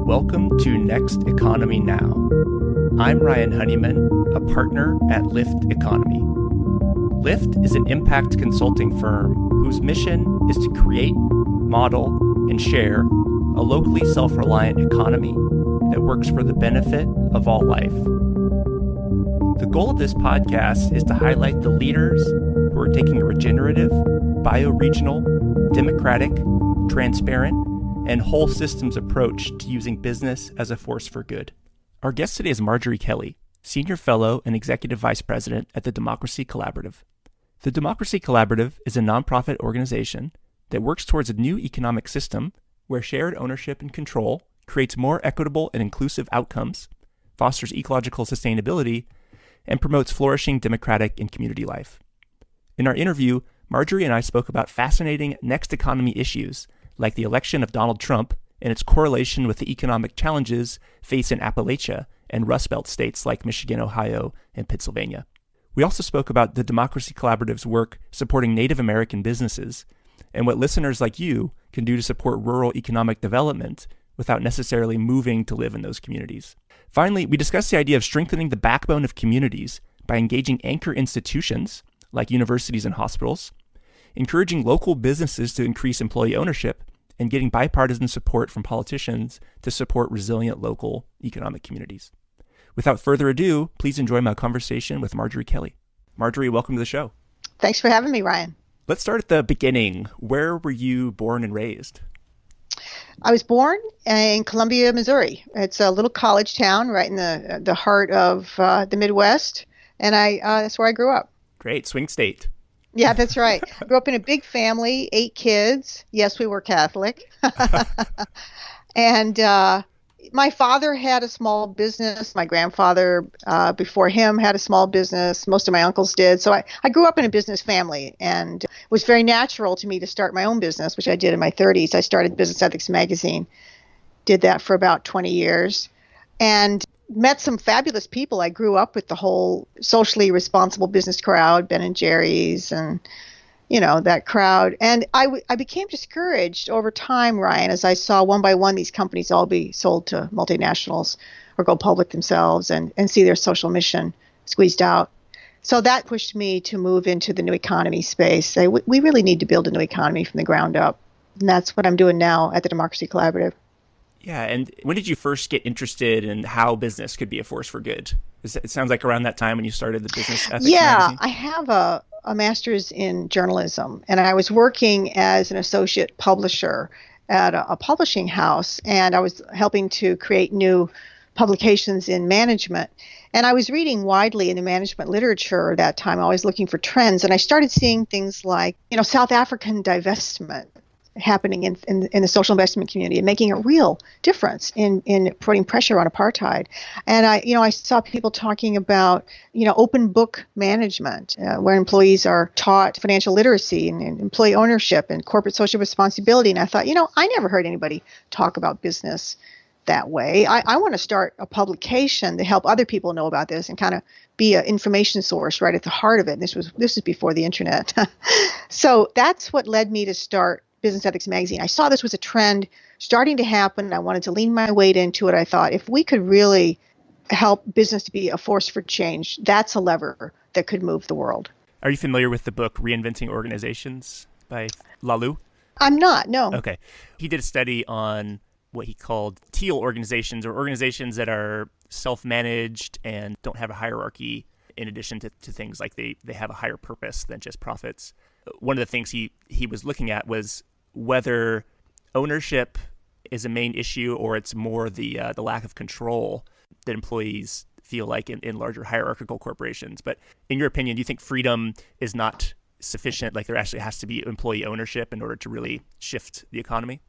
Welcome to Next Economy Now. I'm Ryan Honeyman, a partner at Lift Economy. Lift is an impact consulting firm whose mission is to create, model, and share a locally self-reliant economy that works for the benefit of all life. The goal of this podcast is to highlight the leaders who are taking a regenerative, bioregional, democratic, transparent, and whole systems approach to using business as a force for good. Our guest today is Marjorie Kelly, Senior Fellow and Executive Vice President at the Democracy Collaborative. The Democracy Collaborative is a nonprofit organization that works towards a new economic system where shared ownership and control creates more equitable and inclusive outcomes, fosters ecological sustainability, and promotes flourishing democratic and community life. In our interview, Marjorie and I spoke about fascinating next economy issues like the election of Donald Trump and its correlation with the economic challenges faced in Appalachia and Rust Belt states like Michigan, Ohio, and Pennsylvania. We also spoke about the Democracy Collaborative's work supporting Native American businesses and what listeners like you can do to support rural economic development without necessarily moving to live in those communities. Finally, we discussed the idea of strengthening the backbone of communities by engaging anchor institutions like universities and hospitals, encouraging local businesses to increase employee ownership, and getting bipartisan support from politicians to support resilient local economic communities. Without further ado, please enjoy my conversation with Marjorie Kelly. Marjorie, welcome to the show. Thanks for having me, Ryan. Let's start at the beginning. Where were you born and raised? I was born in Columbia, Missouri. It's a little college town right in the heart of the Midwest, and that's where I grew up. Great, swing state. Yeah, that's right. I grew up in a big family, 8 kids. Yes, we were Catholic. And my father had a small business. My grandfather, before him, had a small business. Most of my uncles did. So I grew up in a business family, and it was very natural to me to start my own business, which I did in my 30s. I started Business Ethics Magazine, did that for about 20 years, and met some fabulous people. I grew up with the whole socially responsible business crowd, Ben and Jerry's, and that crowd. And I became discouraged over time, Ryan, as I saw one by one these companies all be sold to multinationals or go public themselves and see their social mission squeezed out. So that pushed me to move into the new economy space. We really need to build a new economy from the ground up. And that's what I'm doing now at the Democracy Collaborative. Yeah, and when did you first get interested in how business could be a force for good? It sounds like around that time when you started the Business Ethics Magazine. I have a master's in journalism, and I was working as an associate publisher at a publishing house, and I was helping to create new publications in management. And I was reading widely in the management literature at that time, always looking for trends, and I started seeing things like, South African divestment happening in the social investment community and making a real difference in putting pressure on apartheid. And I saw people talking about, open book management, where employees are taught financial literacy and employee ownership and corporate social responsibility. And I thought, I never heard anybody talk about business that way. I want to start a publication to help other people know about this and kind of be an information source right at the heart of it. And this is before the internet. So that's what led me to start Business Ethics Magazine. I saw this was a trend starting to happen. I wanted to lean my weight into it. I thought if we could really help business to be a force for change, that's a lever that could move the world. Are you familiar with the book Reinventing Organizations by Laloux? I'm not, no. Okay. He did a study on what he called teal organizations, or organizations that are self-managed and don't have a hierarchy, in addition to things like they have a higher purpose than just profits. One of the things he was looking at was whether ownership is a main issue or it's more the lack of control that employees feel like in larger hierarchical corporations. But in your opinion, do you think freedom is not sufficient? Like there actually has to be employee ownership in order to really shift the economy?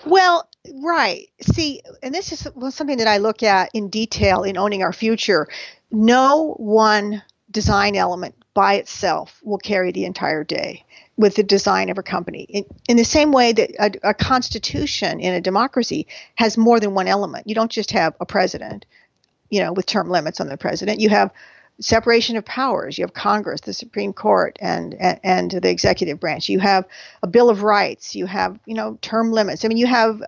Well, right. See, and this is something that I look at in detail in Owning Our Future. No one design element by itself will carry the entire day with the design of a company. In the same way that a constitution in a democracy has more than one element. You don't just have a president, with term limits on the president. You have separation of powers. You have Congress, the Supreme Court, and the executive branch. You have a Bill of Rights. You have, term limits. I mean, you have,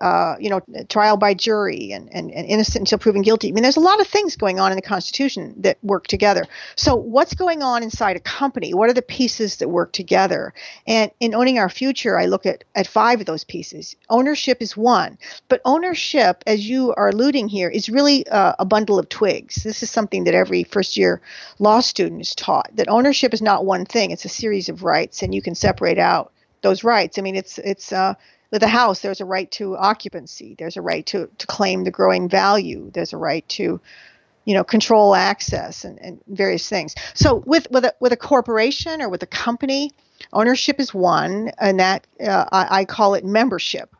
trial by jury and innocent until proven guilty. I mean, there's a lot of things going on in the Constitution that work together. So what's going on inside a company? What are the pieces that work together? And in Owning Our Future, I look at 5 of those pieces. Ownership is one, but ownership, as you are alluding here, is really a bundle of twigs. This is something that every first-year law student is taught, that ownership is not one thing. It's a series of rights, and you can separate out those rights. I mean, it's with a house, there's a right to occupancy. There's a right to claim the growing value. There's a right to, control access and various things. So with a corporation or with a company, ownership is one, and that I call it membership.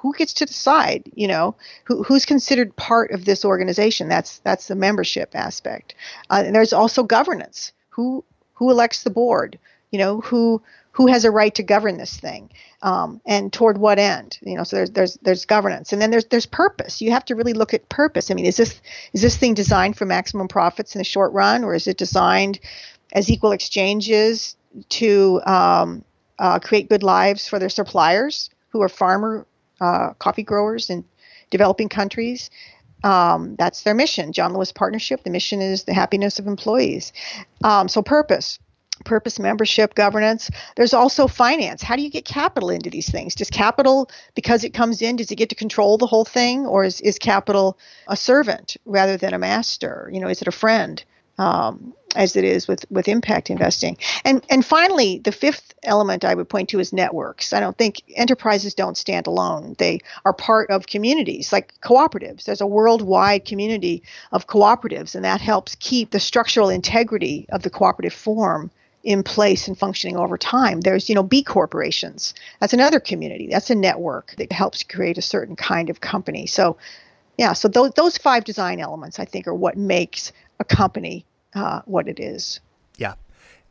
Who gets to decide, who's considered part of this organization? That's the membership aspect. And there's also governance. Who elects the board? Who has a right to govern this thing, and toward what end? So there's governance, and then there's purpose. You have to really look at purpose. I mean, is this thing designed for maximum profits in the short run, or is it designed as equal exchanges to create good lives for their suppliers, who are coffee growers in developing countries? That's their mission. John Lewis Partnership, the mission is the happiness of employees. So purpose, membership, governance. There's also finance. How do you get capital into these things? Does capital, because it comes in, does it get to control the whole thing? Or is capital a servant rather than a master? Is it a friend? As it is with impact investing. And finally, the 5th element I would point to is networks. I don't think enterprises don't stand alone. They are part of communities like cooperatives. There's a worldwide community of cooperatives, and that helps keep the structural integrity of the cooperative form in place and functioning over time. There's, B corporations. That's another community. That's a network that helps create a certain kind of company. So, so those 5 design elements, I think, are what makes a company what it is. Yeah.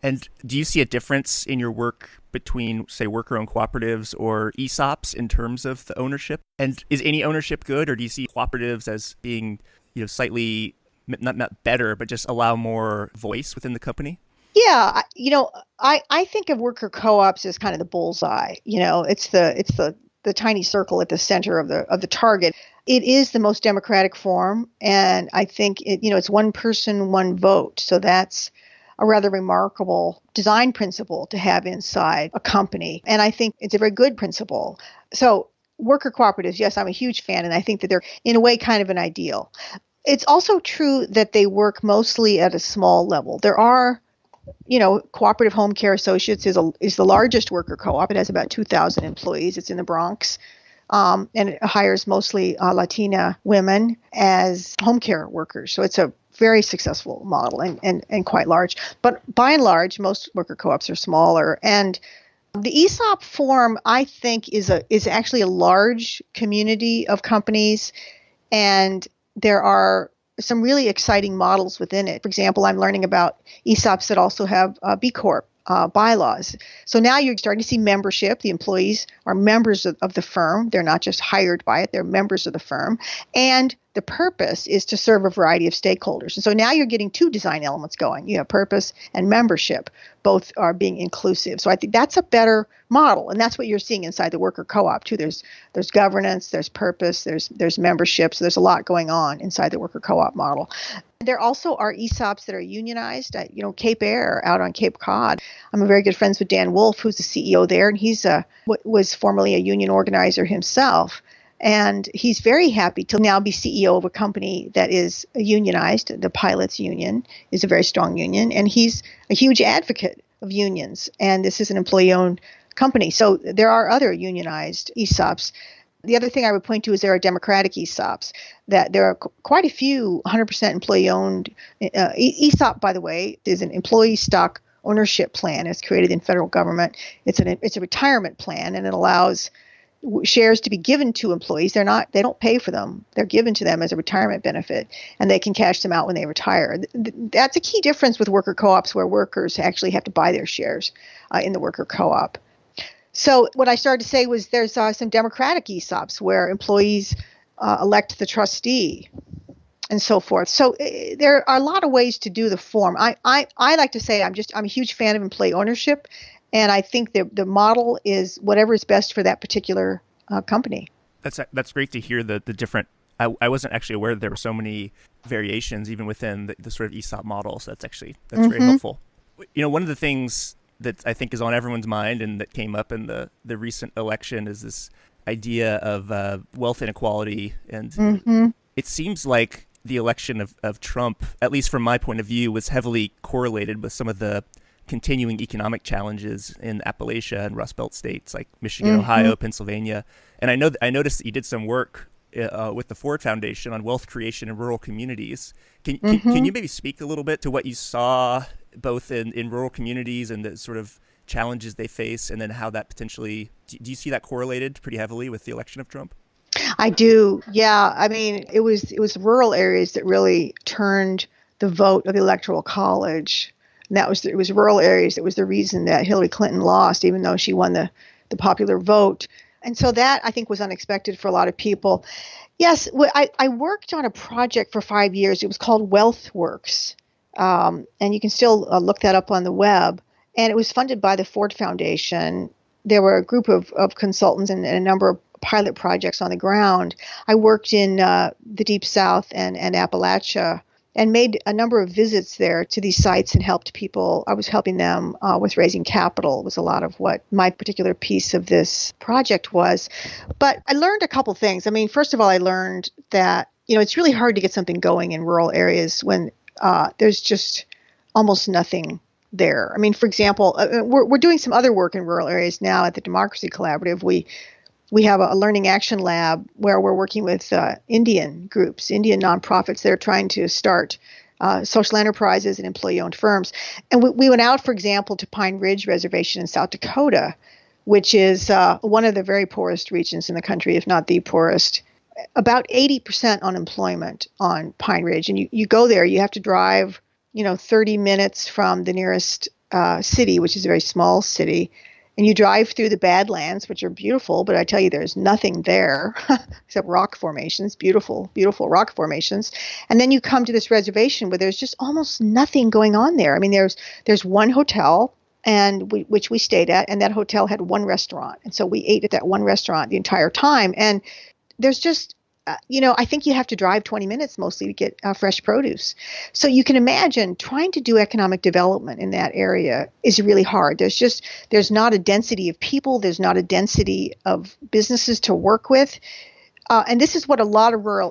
And do you see a difference in your work between, say, worker-owned cooperatives or ESOPs in terms of the ownership? And is any ownership good, or do you see cooperatives as being, slightly not better, but just allow more voice within the company? Yeah, I think of worker co-ops as kind of the bullseye. It's the tiny circle at the center of the target. It is the most democratic form, and I think it's one person, one vote. So that's a rather remarkable design principle to have inside a company, and I think it's a very good principle. So worker cooperatives, yes, I'm a huge fan, and I think that they're in a way kind of an ideal. It's also true that they work mostly at a small level. There are Cooperative Home Care Associates is the largest worker co-op. It has about 2,000 employees. It's in the Bronx. And it hires mostly Latina women as home care workers. So it's a very successful model and quite large. But by and large, most worker co-ops are smaller. And the ESOP form, I think, is actually a large community of companies. And there are some really exciting models within it. For example, I'm learning about ESOPs that also have B Corp bylaws. So now you're starting to see membership. The employees are members of the firm. They're not just hired by it. They're members of the firm. And the purpose is to serve a variety of stakeholders. And so now you're getting 2 design elements going. You have purpose and membership. Both are being inclusive. So I think that's a better model. And that's what you're seeing inside the worker co-op too. There's governance, there's purpose, there's membership. So there's a lot going on inside the worker co-op model. There also are ESOPs that are unionized. Cape Air out on Cape Cod. I'm very good friends with Dan Wolf, who's the CEO there, and he's was formerly a union organizer himself. And he's very happy to now be CEO of a company that is unionized. The pilots union is a very strong union, and he's a huge advocate of unions. And this is an employee-owned company. So there are other unionized ESOPs. The other thing I would point to is there are democratic ESOPs, that there are quite a few 100% employee-owned. ESOP, by the way, is an employee stock ownership plan. It's created in federal government. It's a retirement plan, and it allows shares to be given to employees. They don't pay for them. They're given to them as a retirement benefit, and they can cash them out when they retire. That's a key difference with worker co-ops, where workers actually have to buy their shares in the worker co-op. So what I started to say was there's some democratic ESOPs where employees elect the trustee. and so forth. So there are a lot of ways to do the form. I like to say I'm a huge fan of employee ownership, and I think the model is whatever is best for that particular company. That's great to hear the different. I wasn't actually aware that there were so many variations even within the sort of ESOP model. So that's very helpful. One of the things that I think is on everyone's mind and that came up in the recent election is this idea of wealth inequality. And it seems like the election of Trump, at least from my point of view, was heavily correlated with some of the continuing economic challenges in Appalachia and Rust Belt states like Michigan, Ohio, Pennsylvania. And I noticed that you did some work with the Ford Foundation on wealth creation in rural communities. Can you maybe speak a little bit to what you saw both in rural communities and the sort of challenges they face, and then how that potentially, do you see that correlated pretty heavily with the election of Trump? I do. Yeah. I mean, it was rural areas that really turned the vote of the Electoral College. And it was rural areas that was the reason that Hillary Clinton lost, even though she won the popular vote. And so that, I think, was unexpected for a lot of people. Yes, I worked on a project for 5 years. It was called WealthWorks. And you can still look that up on the web. And it was funded by the Ford Foundation. There were a group of consultants and a number of pilot projects on the ground. I worked in the Deep South and Appalachia and made a number of visits there to these sites and helped people. I was helping them with raising capital. It was a lot of what my particular piece of this project was. But I learned a couple things. I mean, first of all, I learned that, it's really hard to get something going in rural areas when there's just almost nothing there. I mean, for example, we're doing some other work in rural areas now at the Democracy Collaborative. We have a learning action lab where we're working with Indian groups, Indian nonprofits that are trying to start social enterprises and employee-owned firms. And we went out, for example, to Pine Ridge Reservation in South Dakota, which is one of the very poorest regions in the country, if not the poorest. About 80% unemployment on Pine Ridge. And you go there, you have to drive, 30 minutes from the nearest city, which is a very small city. And you drive through the Badlands, which are beautiful, but I tell you, there's nothing there except rock formations, beautiful, beautiful rock formations. And then you come to this reservation where there's just almost nothing going on there. I mean, there's one hotel, which we stayed at, and that hotel had one restaurant. And so we ate at that one restaurant the entire time. And there's just, I think you have to drive 20 minutes mostly to get fresh produce. So you can imagine trying to do economic development in that area is really hard. There's not a density of people. There's not a density of businesses to work with. And this is what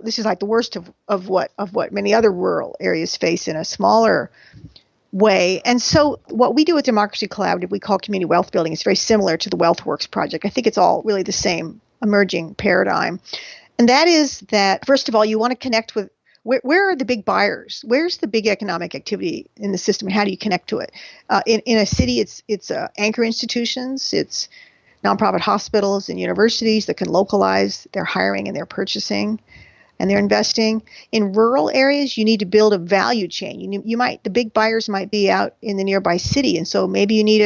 this is like the worst of what many other rural areas face in a smaller way. And so what we do with Democracy Collaborative, we call community wealth building. It's very similar to the WealthWorks project. I think it's all really the same emerging paradigm. And that is that, first of all, you want to connect with where are the big buyers? Where's the big economic activity in the system? And how do you connect to it? In a city, it's anchor institutions, it's nonprofit hospitals and universities that can localize their hiring and their purchasing and their investing. In rural areas, you need to build a value chain. The big buyers might be out in the nearby city, and so maybe you need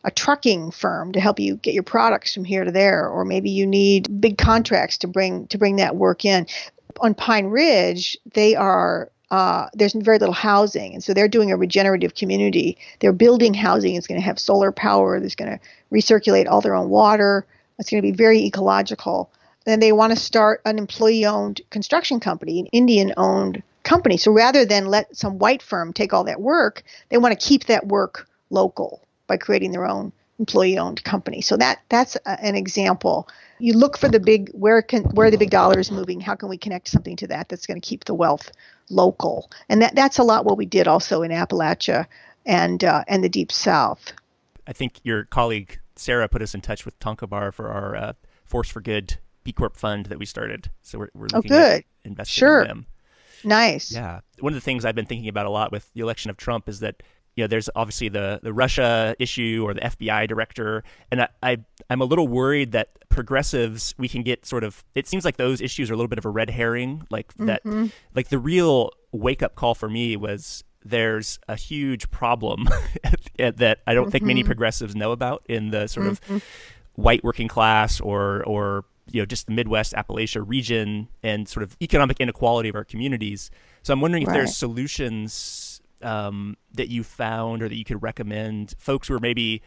a trucking firm to help you get your products from here to there, or maybe you need big contracts to bring that work in. On Pine Ridge, there's very little housing, and so they're doing a regenerative community. They're building housing. It's going to have solar power. It's going to recirculate all their own water. It's going to be very ecological. Then they want to start an employee-owned construction company, an Indian-owned company. So rather than let some white firm take all that work, they want to keep that work local by creating their own employee-owned company. So that's an example. You look for the big, where are the big dollars moving? How can we connect something to that's going to keep the wealth local? And that's a lot what we did also in Appalachia and the Deep South. I think your colleague Sarah put us in touch with Tonkabar for our Force for Good B Corp fund that we started. So we're looking at investing in them. Nice. Yeah. One of the things I've been thinking about a lot with the election of Trump is that there's obviously the Russia issue or the FBI director. And I'm a little worried that progressives, we can get sort of, it seems like those issues are a little bit of a red herring. Like that, like the real wake up call for me was there's a huge problem that I don't think many progressives know about in the sort of white working class or just the Midwest Appalachia region and sort of economic inequality of our communities. So I'm wondering if Right. there's solutions that you found or that you could recommend folks who are maybe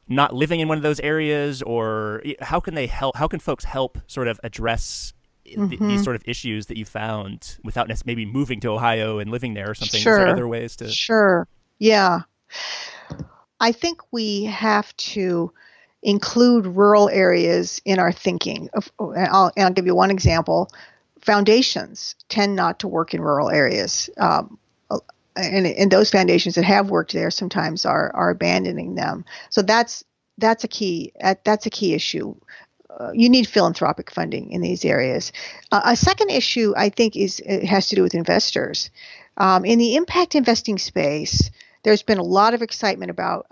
not living in one of those areas, or how can they help? How can folks help sort of address these sort of issues that you found without maybe moving to Ohio and living there or something? Is there Sure. other ways to? Sure. Yeah. I think we have to include rural areas in our thinking. And I'll give you one example. Foundations tend not to work in rural areas. And those foundations that have worked there sometimes are abandoning them. So that's a key issue. You need philanthropic funding in these areas. A second issue, I think, it has to do with investors. In the impact investing space, there's been a lot of excitement about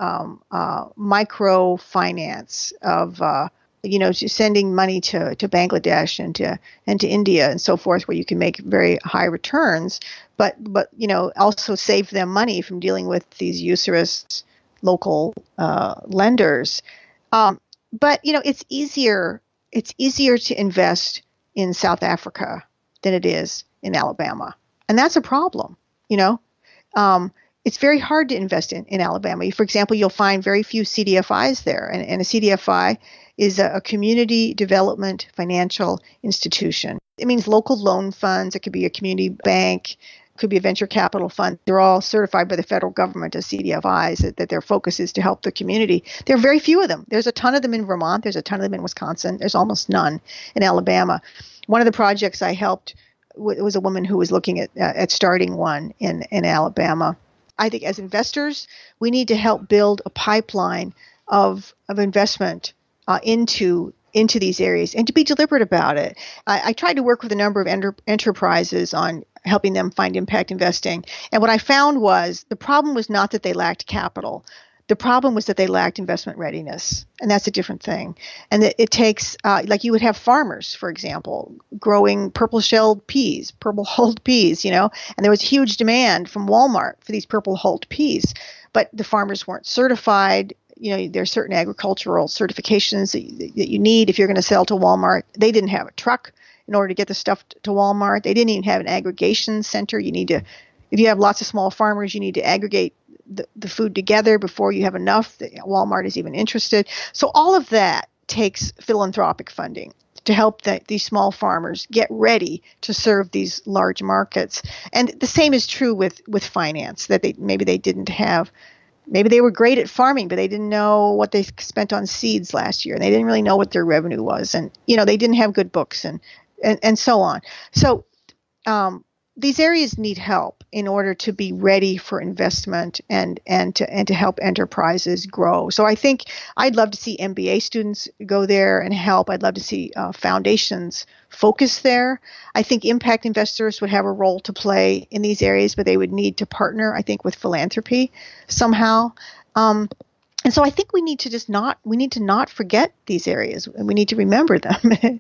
microfinance of sending money to Bangladesh and to India and so forth, where you can make very high returns, but also save them money from dealing with these usurious local lenders. But it's easier to invest in South Africa than it is in Alabama, and that's a problem. It's very hard to invest in Alabama. For example, you'll find very few CDFIs there, and a CDFI is a community development financial institution. It means local loan funds. It could be a community bank, it could be a venture capital fund. They're all certified by the federal government as CDFIs, that their focus is to help the community. There are very few of them. There's a ton of them in Vermont. There's a ton of them in Wisconsin. There's almost none in Alabama. One of the projects I helped was a woman who was looking at starting one in Alabama. I think as investors, we need to help build a pipeline of investment into these areas, and to be deliberate about it. I tried to work with a number of enterprises on helping them find impact investing. And what I found was the problem was not that they lacked capital. The problem was that they lacked investment readiness, and that's a different thing. And that it takes, like you would have farmers, for example, growing purple-hulled peas, and there was huge demand from Walmart for these purple-hulled peas, but the farmers weren't certified. There are certain agricultural certifications that you need if you're going to sell to Walmart. They didn't have a truck in order to get the stuff to Walmart. They didn't even have an aggregation center. If you have lots of small farmers, you need to aggregate the food together before you have enough that Walmart is even interested. So all of that takes philanthropic funding to help these small farmers get ready to serve these large markets. And the same is true with finance, that they didn't have. Maybe they were great at farming, but they didn't know what they spent on seeds last year, and they didn't really know what their revenue was, and they didn't have good books and so on. So these areas need help in order to be ready for investment and to help enterprises grow. So I think I'd love to see MBA students go there and help. I'd love to see foundations focus there. I think impact investors would have a role to play in these areas, but they would need to partner, I think, with philanthropy somehow. And so I think we need to not forget these areas, and we need to remember them.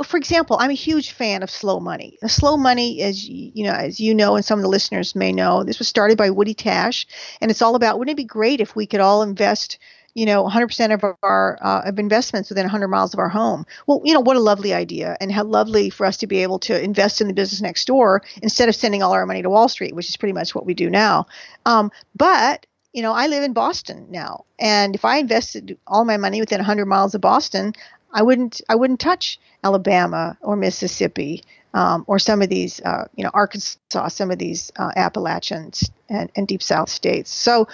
For example, I'm a huge fan of slow money. Slow money, as you know, and some of the listeners may know, this was started by Woody Tash, and it's all about, wouldn't it be great if we could all invest 100% of our of investments within 100 miles of our home? Well, what a lovely idea, and how lovely for us to be able to invest in the business next door instead of sending all our money to Wall Street, which is pretty much what we do now. But I live in Boston now, and if I invested all my money within 100 miles of Boston, I wouldn't touch Alabama or Mississippi or some of these, Arkansas, some of these Appalachians and Deep South states. So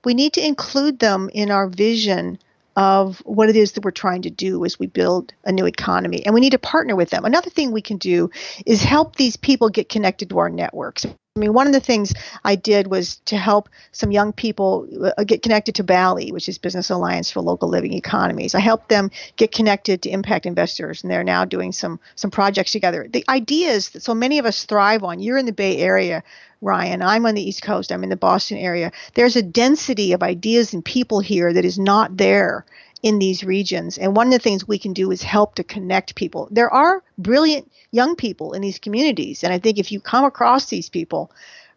we need to include them in our vision of what it is that we're trying to do as we build a new economy, and we need to partner with them. Another thing we can do is help these people get connected to our networks. I mean, one of the things I did was to help some young people get connected to BALI, which is Business Alliance for Local Living Economies. I helped them get connected to impact investors, and they're now doing some projects together. The ideas that so many of us thrive on, you're in the Bay Area, Ryan, I'm on the East Coast, I'm in the Boston area. There's a density of ideas and people here that is not there in these regions. And one of the things we can do is help to connect people. There are brilliant young people in these communities. And I think if you come across these people,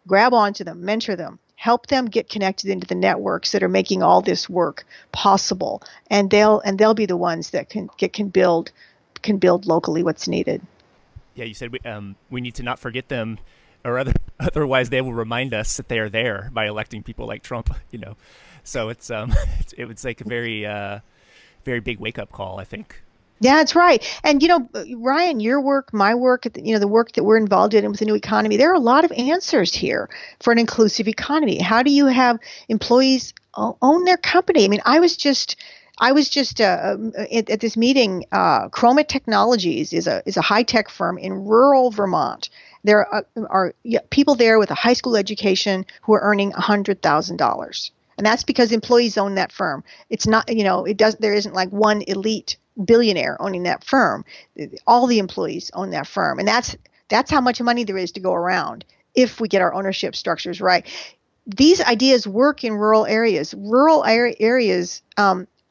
grab onto them, mentor them, help them get connected into the networks that are making all this work possible. And they'll be the ones that can build can build locally what's needed. Yeah, you said we need to not forget them, or otherwise they will remind us that they are there by electing people like Trump. So it was like a very big wake up call, I think. Yeah, that's right. And Ryan, your work, my work, the work that we're involved in with the new economy, there are a lot of answers here for an inclusive economy. How do you have employees own their company? I mean, I was just at this meeting. Chroma Technologies is a high tech firm in rural Vermont. There are people there with a high school education who are earning $100,000, and that's because employees own that firm. It's not, there isn't like one elite billionaire owning that firm. All the employees own that firm, and that's how much money there is to go around if we get our ownership structures right. These ideas work in rural areas. Rural areas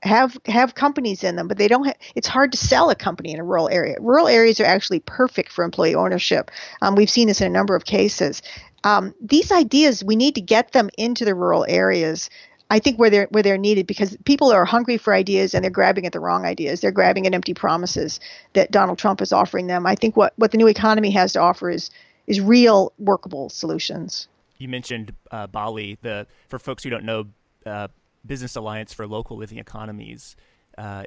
have companies in them, but they don't. It's hard to sell a company in a rural area. Rural areas are actually perfect for employee ownership. We've seen this in a number of cases. These ideas, we need to get them into the rural areas. I think where they're needed, because people are hungry for ideas and they're grabbing at the wrong ideas. They're grabbing at empty promises that Donald Trump is offering them. I think what the new economy has to offer is real workable solutions. You mentioned Bali. For folks who don't know, Business Alliance for Local Living Economies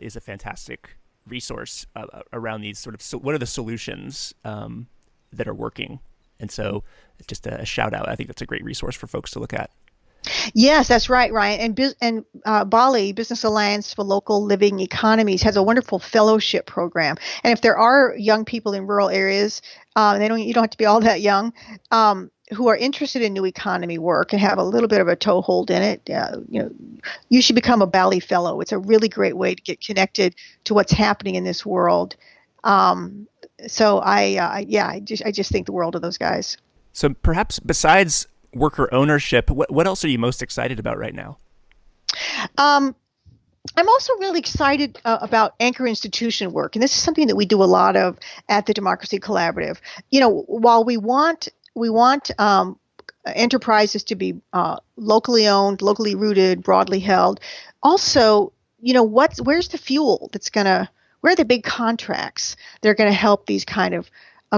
is a fantastic resource around these sort of what are the solutions that are working. And so just a shout out. I think that's a great resource for folks to look at. Yes, that's right, Ryan. And Bali, Business Alliance for Local Living Economies, has a wonderful fellowship program. And if there are young people in rural areas, you don't have to be all that young, who are interested in new economy work and have a little bit of a toehold in it, you should become a Bali Fellow. It's a really great way to get connected to what's happening in this world. So I just think the world of those guys. So perhaps besides worker ownership, what else are you most excited about right now? I'm also really excited about anchor institution work, and this is something that we do a lot of at the Democracy Collaborative. While we want enterprises to be locally owned, locally rooted, broadly held, also, where's the fuel where are the big contracts that are going to help these kind of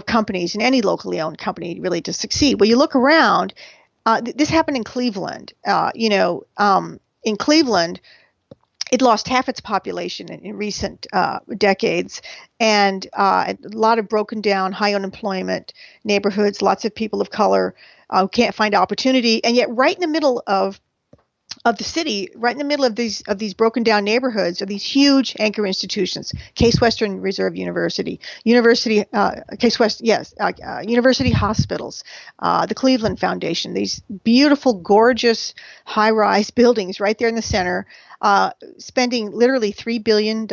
companies and any locally owned company really to succeed? Well, you look around. This happened in Cleveland. In Cleveland, it lost half its population in recent decades, and a lot of broken down, high unemployment neighborhoods, lots of people of color who can't find opportunity, and yet right in the middle of the city, right in the middle of these broken down neighborhoods, are these huge anchor institutions: Case Western Reserve University, University hospitals, the Cleveland Foundation. These beautiful, gorgeous, high-rise buildings right there in the center, spending literally $3 billion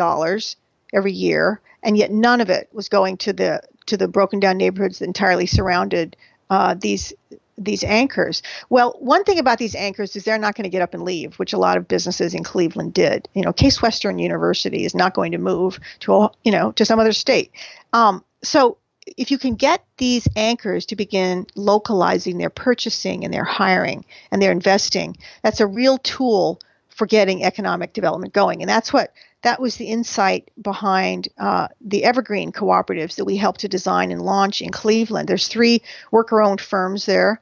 every year, and yet none of it was going to the broken down neighborhoods that entirely surrounded these anchors. Well, one thing about these anchors is they're not going to get up and leave, which a lot of businesses in Cleveland did. Case Western University is not going to move to some other state. So if you can get these anchors to begin localizing their purchasing and their hiring and their investing, that's a real tool for getting economic development going. And that was the insight behind the Evergreen cooperatives that we helped to design and launch in Cleveland. There's 3 worker-owned firms there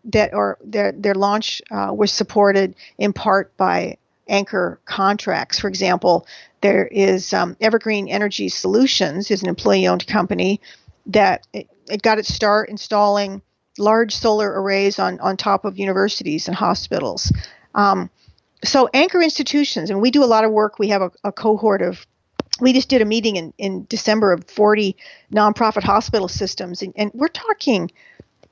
their launch was supported in part by anchor contracts. For example, there is Evergreen Energy Solutions is an employee-owned company that it got its start installing large solar arrays on top of universities and hospitals. So anchor institutions, and we do a lot of work. We have a cohort of, we just did a meeting in December of 40 nonprofit hospital systems, and we're talking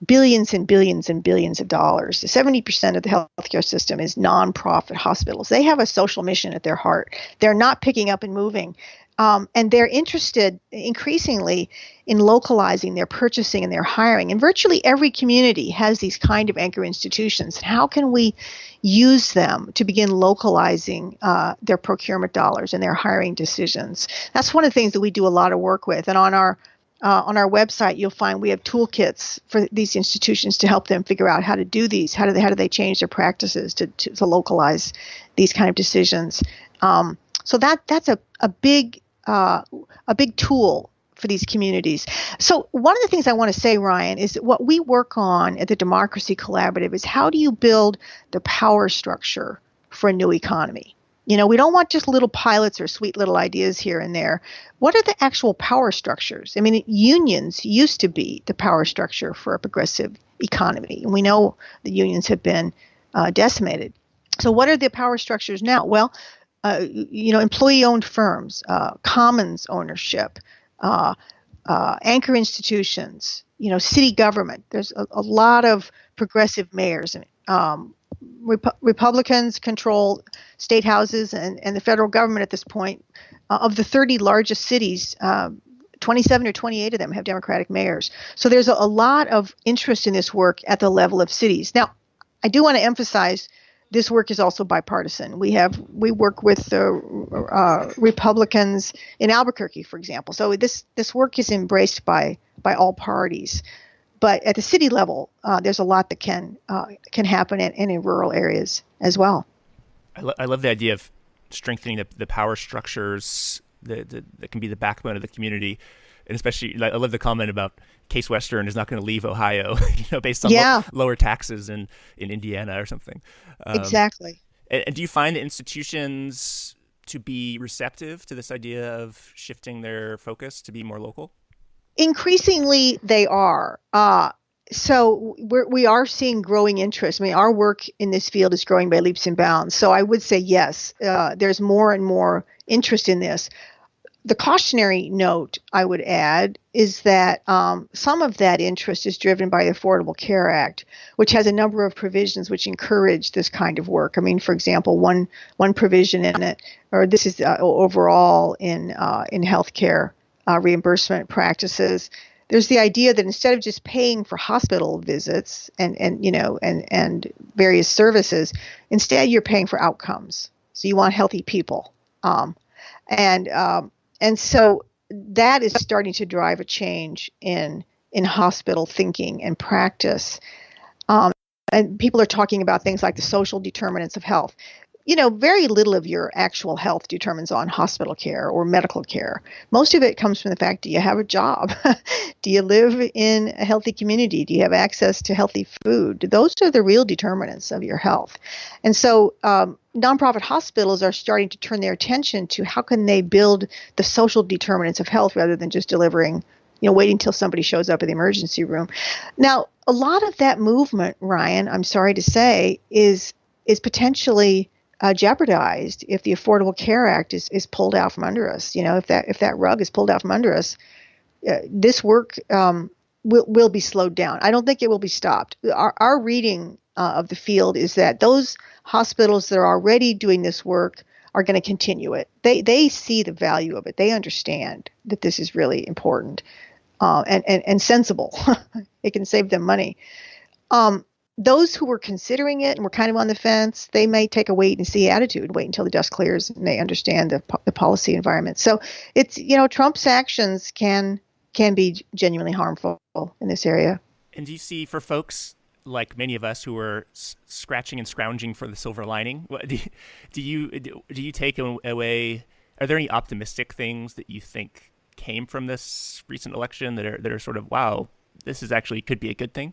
billions and billions and billions of dollars. 70% of the healthcare system is nonprofit hospitals. They have a social mission at their heart. They're not picking up and moving. And they're interested increasingly in localizing their purchasing and their hiring. And virtually every community has these kind of anchor institutions. How can we use them to begin localizing their procurement dollars and their hiring decisions? That's one of the things that we do a lot of work with. And on our website, you'll find we have toolkits for these institutions to help them figure out how to do these. How do they change their practices to localize these kind of decisions? So that's a big a big tool for these communities. So one of the things I want to say, Ryan, is that what we work on at the Democracy Collaborative is how do you build the power structure for a new economy? We don't want just little pilots or sweet little ideas here and there. What are the actual power structures? I mean, unions used to be the power structure for a progressive economy. And we know the unions have been decimated. So what are the power structures now? Well, employee-owned firms, commons ownership, anchor institutions, city government. There's a lot of progressive mayors. Republicans control state houses and the federal government at this point. Of the 30 largest cities, 27 or 28 of them have Democratic mayors. So there's a lot of interest in this work at the level of cities. Now, I do want to emphasize this work is also bipartisan. We work with the Republicans in Albuquerque, for example. So this work is embraced by all parties. But at the city level, there's a lot that can happen in rural areas as well. I love the idea of strengthening the power structures that can be the backbone of the community. And especially, I love the comment about Case Western is not going to leave Ohio, based on lower taxes in Indiana or something. Exactly. And do you find the institutions to be receptive to this idea of shifting their focus to be more local? Increasingly, they are. So we are seeing growing interest. I mean, our work in this field is growing by leaps and bounds. So I would say yes, there's more and more interest in this. The cautionary note I would add is that some of that interest is driven by the Affordable Care Act, which has a number of provisions which encourage this kind of work. I mean, for example, one provision in it, or this is overall in healthcare reimbursement practices. There's the idea that instead of just paying for hospital visits and various services, instead you're paying for outcomes. So you want healthy people, and so that is starting to drive a change in hospital thinking and practice. And people are talking about things like the social determinants of health. Very little of your actual health determines on hospital care or medical care. Most of it comes from the fact, do you have a job? Do you live in a healthy community? Do you have access to healthy food? Those are the real determinants of your health. And so nonprofit hospitals are starting to turn their attention to how can they build the social determinants of health rather than just delivering, waiting until somebody shows up in the emergency room. Now, a lot of that movement, Ryan, I'm sorry to say, is potentially jeopardized if the Affordable Care Act is pulled out from under us. If that rug is pulled out from under us, this work will be slowed down. I don't think it will be stopped. Our reading of the field is that those hospitals that are already doing this work are going to continue it. They see the value of it. They understand that this is really important and sensible. It can save them money. Those who were considering it and were kind of on the fence, they may take a wait and see attitude, wait until the dust clears and they understand the policy environment. So it's, Trump's actions can be genuinely harmful in this area. And do you see, for folks like many of us who are scratching and scrounging for the silver lining, do you take away, are there any optimistic things that you think came from this recent election that are sort of, wow, this is actually could be a good thing?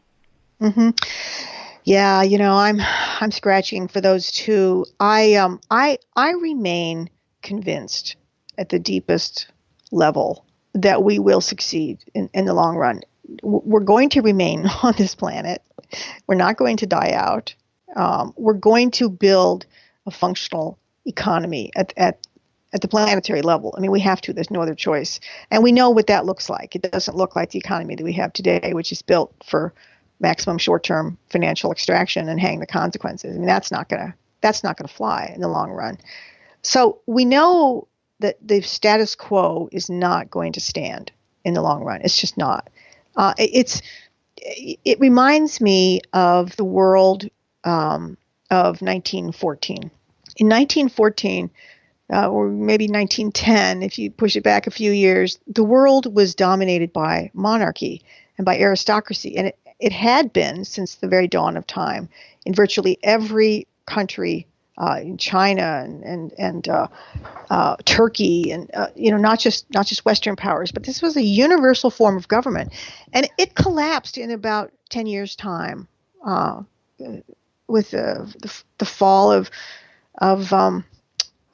Mm-hmm. Yeah, I'm scratching for those too. I remain convinced at the deepest level that we will succeed in the long run. We're going to remain on this planet. We're not going to die out. We're going to build a functional economy at the planetary level. I mean, we have to. There's no other choice. And we know what that looks like. It doesn't look like the economy that we have today, which is built for maximum short-term financial extraction and hang the consequences. I mean, that's not gonna fly in the long run. So we know that the status quo is not going to stand in the long run. It's just not. It reminds me of the world of 1914. In 1914, or maybe 1910, if you push it back a few years, the world was dominated by monarchy and by aristocracy, and it had been since the very dawn of time in virtually every country in China and Turkey, and not just Western powers, but this was a universal form of government, and it collapsed in about 10 years' time with the fall of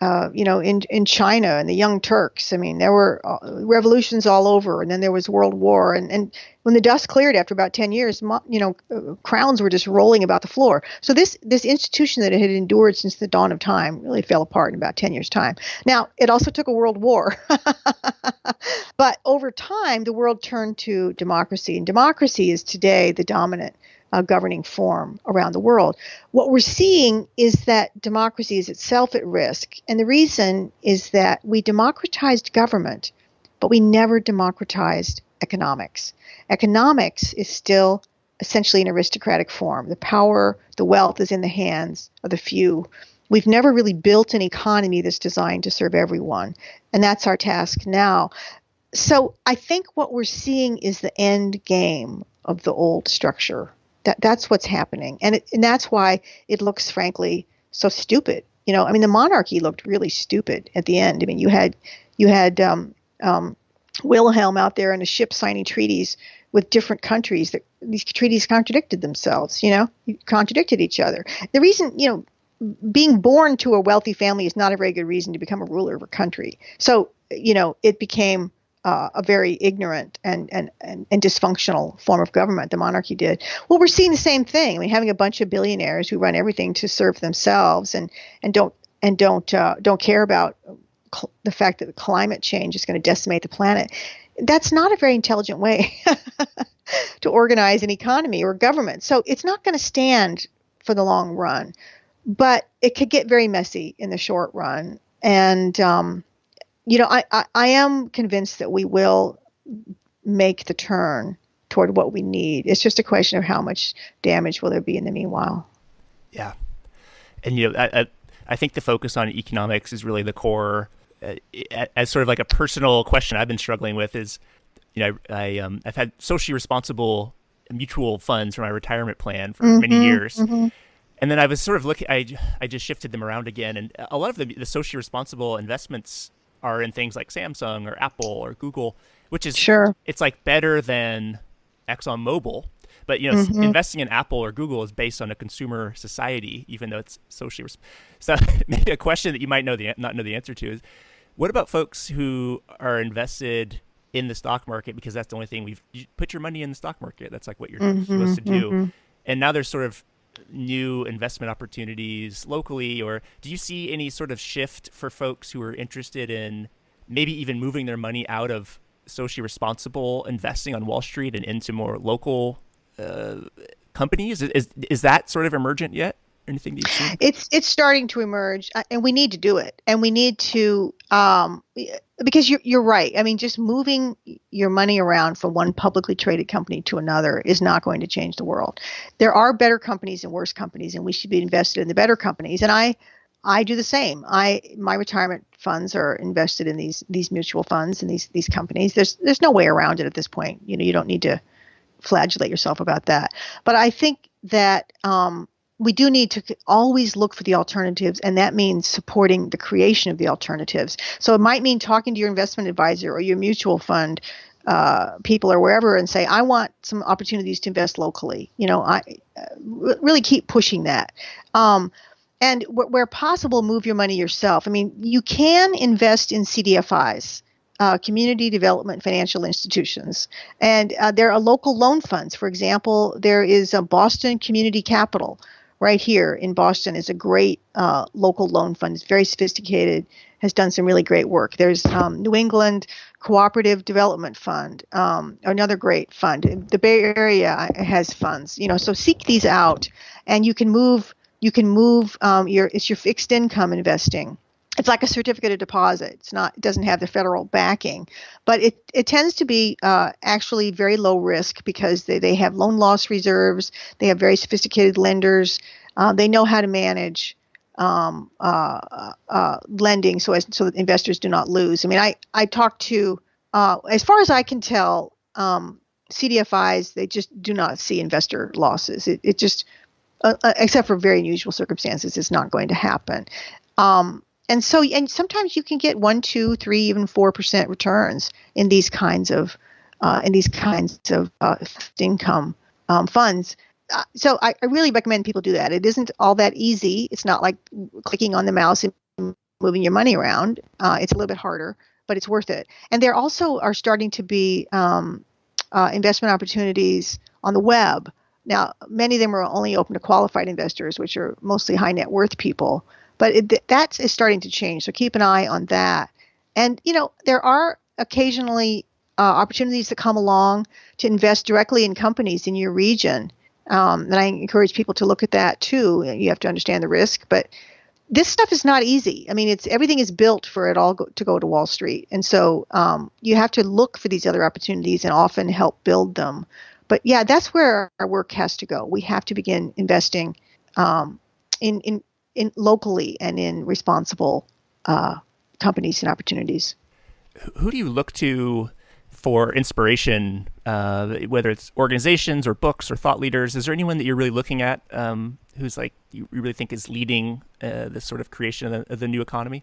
in China and the Young Turks. I mean, there were revolutions all over, and then there was World War. And when the dust cleared after about 10 years, crowns were just rolling about the floor. So this institution that had endured since the dawn of time really fell apart in about 10 years' time. Now, it also took a world war. But over time, the world turned to democracy. And democracy is today the dominant governing form around the world. What we're seeing is that democracy is itself at risk. And the reason is that we democratized government, but we never democratized economics. Economics is still essentially an aristocratic form. The power, the wealth is in the hands of the few. We've never really built an economy that's designed to serve everyone. And that's our task now. So I think what we're seeing is the end game of the old structure. That's what's happening, and that's why it looks, frankly, so stupid. The monarchy looked really stupid at the end. I mean, you had Wilhelm out there in a ship signing treaties with different countries. That these treaties contradicted themselves. Contradicted each other. The reason, being born to a wealthy family is not a very good reason to become a ruler of a country. So, it became a very ignorant and dysfunctional form of government. The monarchy did. Well, we're seeing the same thing. I mean, having a bunch of billionaires who run everything to serve themselves and don't care about the fact that the climate change is going to decimate the planet. That's not a very intelligent way to organize an economy or government. So it's not going to stand for the long run, but it could get very messy in the short run. And I am convinced that we will make the turn toward what we need. It's just a question of how much damage will there be in the meanwhile. Yeah. And, I think the focus on economics is really the core. As sort of like a personal question I've been struggling with is, I've had socially responsible mutual funds for my retirement plan for many years. Mm-hmm. And then I was sort of looking, I just shifted them around again. And a lot of the socially responsible investments are in things like Samsung or Apple or Google, which is sure. It's like better than ExxonMobil. But mm-hmm. investing in Apple or Google is based on a consumer society, even though it's socially. So maybe a question that you might not know the answer to is, what about folks who are invested in the stock market because that's the only thing you put your money in the stock market? That's like what you're mm-hmm, supposed to do. Mm-hmm. And now there's sort of new investment opportunities locally, or do you see any sort of shift for folks who are interested in maybe even moving their money out of socially responsible investing on Wall Street and into more local companies? Is that sort of emergent yet? Anything that you've seen? It's starting to emerge, and we need to do it. And we need to, because you're right. I mean, just moving your money around from one publicly traded company to another is not going to change the world. There are better companies and worse companies, and we should be invested in the better companies. And I do the same. My retirement funds are invested in these mutual funds and these companies. There's no way around it at this point. You don't need to flagellate yourself about that. But I think that we do need to always look for the alternatives, and that means supporting the creation of the alternatives. So it might mean talking to your investment advisor or your mutual fund people or wherever and say, I want some opportunities to invest locally. I really keep pushing that. And where possible, move your money yourself. I mean, you can invest in CDFIs. Community Development Financial Institutions. And there are local loan funds. For example, there is a Boston Community Capital right here in Boston is a great local loan fund. It's very sophisticated, has done some really great work. There's New England Cooperative Development Fund, another great fund. The Bay Area has funds. So seek these out, and you can move your fixed income investing. It's like a certificate of deposit. It doesn't have the federal backing, but it tends to be actually very low risk because they have loan loss reserves. They have very sophisticated lenders. They know how to manage lending so that investors do not lose. I mean, I talk to, as far as I can tell, CDFIs, they just do not see investor losses. except for very unusual circumstances, it's not going to happen. And sometimes you can get 1, 2, 3, even 4% returns in these kinds of fixed income funds. So I really recommend people do that. It isn't all that easy. It's not like clicking on the mouse and moving your money around. It's a little bit harder, but it's worth it. And there also are starting to be investment opportunities on the web. Now, many of them are only open to qualified investors, which are mostly high net worth people. But that is starting to change. So keep an eye on that. And, there are occasionally opportunities that come along to invest directly in companies in your region. And I encourage people to look at that too. You have to understand the risk, but this stuff is not easy. I mean, everything is built for it all to go to Wall Street. And so you have to look for these other opportunities and often help build them. But yeah, that's where our work has to go. We have to begin investing in locally and in responsible companies and opportunities. Who do you look to for inspiration, whether it's organizations or books or thought leaders? Is there anyone that you're really looking at who's like you really think is leading this sort of creation of the new economy?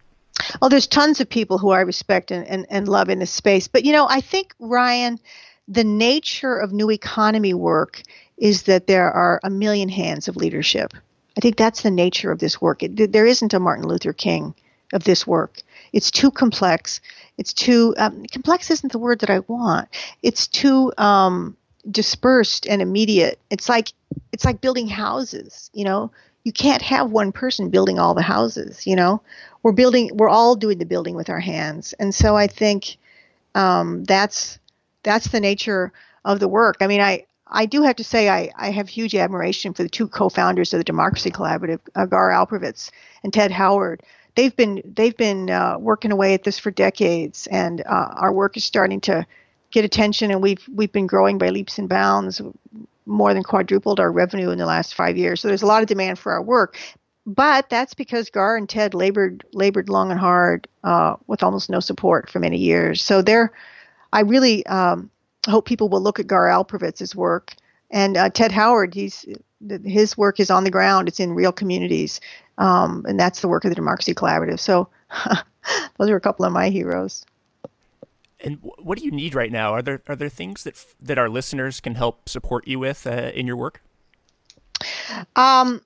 Well, there's tons of people who I respect and love in this space. But, I think, Ryan, the nature of new economy work is that there are a million hands of leadership. I think that's the nature of this work. There isn't a Martin Luther King of this work. It's too complex. It's too complex isn't the word that I want. It's too dispersed and immediate. It's like building houses. You can't have one person building all the houses. We're all doing the building with our hands. And so I think that's the nature of the work. I mean, I do have to say I have huge admiration for the two co-founders of the Democracy Collaborative, Gar Alperovitz and Ted Howard. They've been working away at this for decades, and our work is starting to get attention, and we've been growing by leaps and bounds, more than quadrupled our revenue in the last 5 years. So there's a lot of demand for our work, but that's because Gar and Ted labored long and hard with almost no support for many years. So I really hope people will look at Gar Alperovitz's work, and Ted Howard. His work is on the ground. It's in real communities, and that's the work of the Democracy Collaborative. So those are a couple of my heroes. And what do you need right now? Are there things that our listeners can help support you with in your work? Well,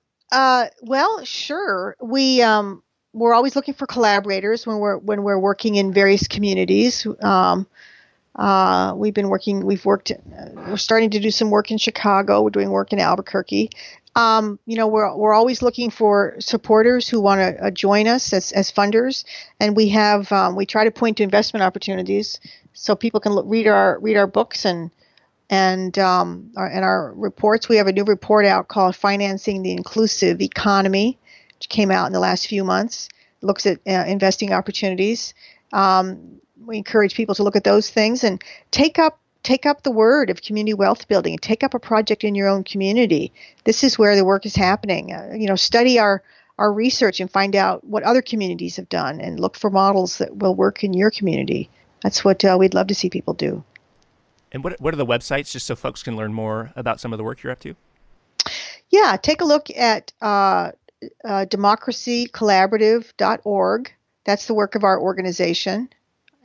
sure. We're always looking for collaborators when we're working in various communities. We're starting to do some work in Chicago. We're doing work in Albuquerque. We're always looking for supporters who want to join us as funders, and we try to point to investment opportunities so people can read our books and our reports. We have a new report out called "Financing the Inclusive Economy," which came out in the last few months. It looks at investing opportunities. We encourage people to look at those things and take up the word of community wealth building and take up a project in your own community. This is where the work is happening. Study our research and find out what other communities have done and look for models that will work in your community. That's what we'd love to see people do. And what are the websites, just so folks can learn more about some of the work you're up to? Yeah, take a look at democracycollaborative.org. That's the work of our organization.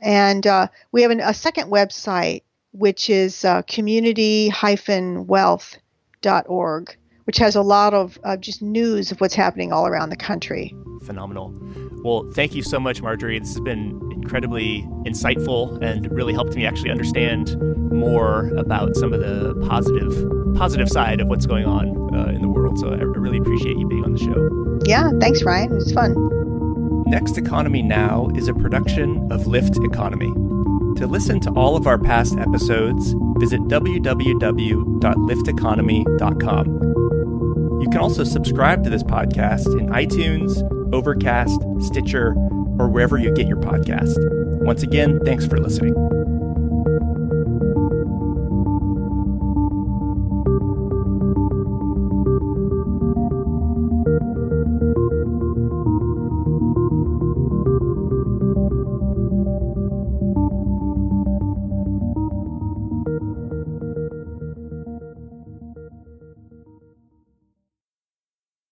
And we have a second website, which is community-wealth.org, which has a lot of just news of what's happening all around the country. Phenomenal. Well, thank you so much, Marjorie. This has been incredibly insightful and really helped me actually understand more about some of the positive side of what's going on in the world. So I really appreciate you being on the show. Yeah, thanks, Ryan. It was fun. Next Economy Now is a production of Lift Economy. To listen to all of our past episodes, visit www.lifteconomy.com. You can also subscribe to this podcast in iTunes, Overcast, Stitcher, or wherever you get your podcast. Once again, thanks for listening.